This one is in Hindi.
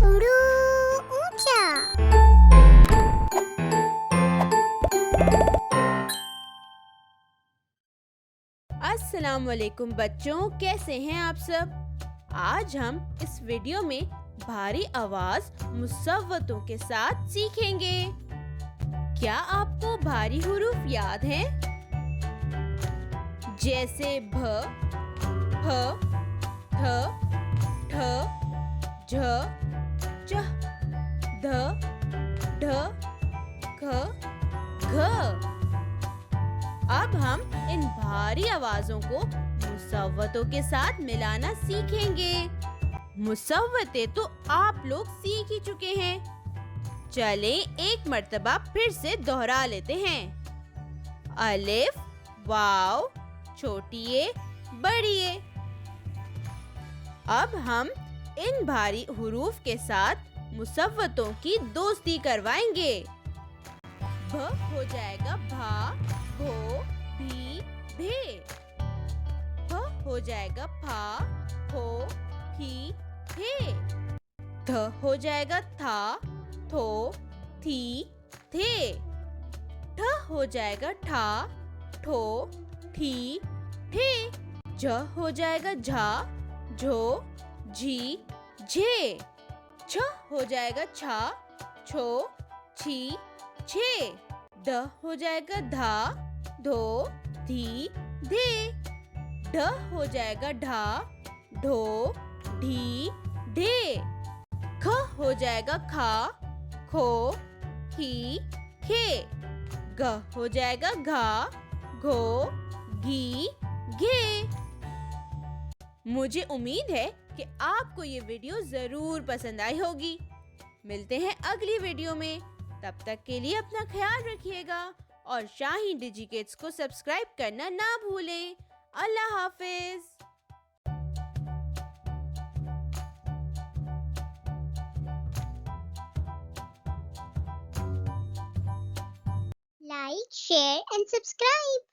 उड़ू ऊंचा। अस्सलाम वालेकुम बच्चों, कैसे हैं आप सब। आज हम इस वीडियो में भारी आवाज मुसव्वतों के साथ सीखेंगे। क्या आपको भारी हुरूफ याद हैं? जैसे भ, फ, थ, ठ, झ, च, ध, ढ, ख, घ। अब हम इन भारी आवाजों को मुसव्वतों के साथ मिलाना सीखेंगे। मुसव्वतें तो आप लोग सीख ही चुके हैं। चलें एक मर्तबा फिर से दोहरा लेते हैं। अलिफ, वाव, छोटी ए, बड़ी ए। अब हम इन भारी हुरूफ के साथ मुसव्वतों की दोस्ती करवाएंगे। भ हो जाएगा भा, भो, भी, भे। फ हो जाएगा फा, फो, फी, फे। थ हो जाएगा था, थो, थी, थे। ठ हो जाएगा ठा, ठो, ठी, ठे। ज हो जाएगा झा, झो, झी, झे। छ हो जाएगा छा, छो, छी, छे। द हो जाएगा धा, धो, धी, धे। ढ हो जाएगा ढा, ढो, ढी, ढे। ख हो जाएगा खा, खो, खी, खे। ग हो जाएगा घा, घो, घी, घे। मुझे उम्मीद है कि आपको ये वीडियो जरूर पसंद आई होगी। मिलते हैं अगली वीडियो में। तब तक के लिए अपना ख्याल रखिएगा और शाहीन डिजिकिड्स को सब्सक्राइब करना ना भूलें। अल्लाह हाफिज। Like, share and subscribe.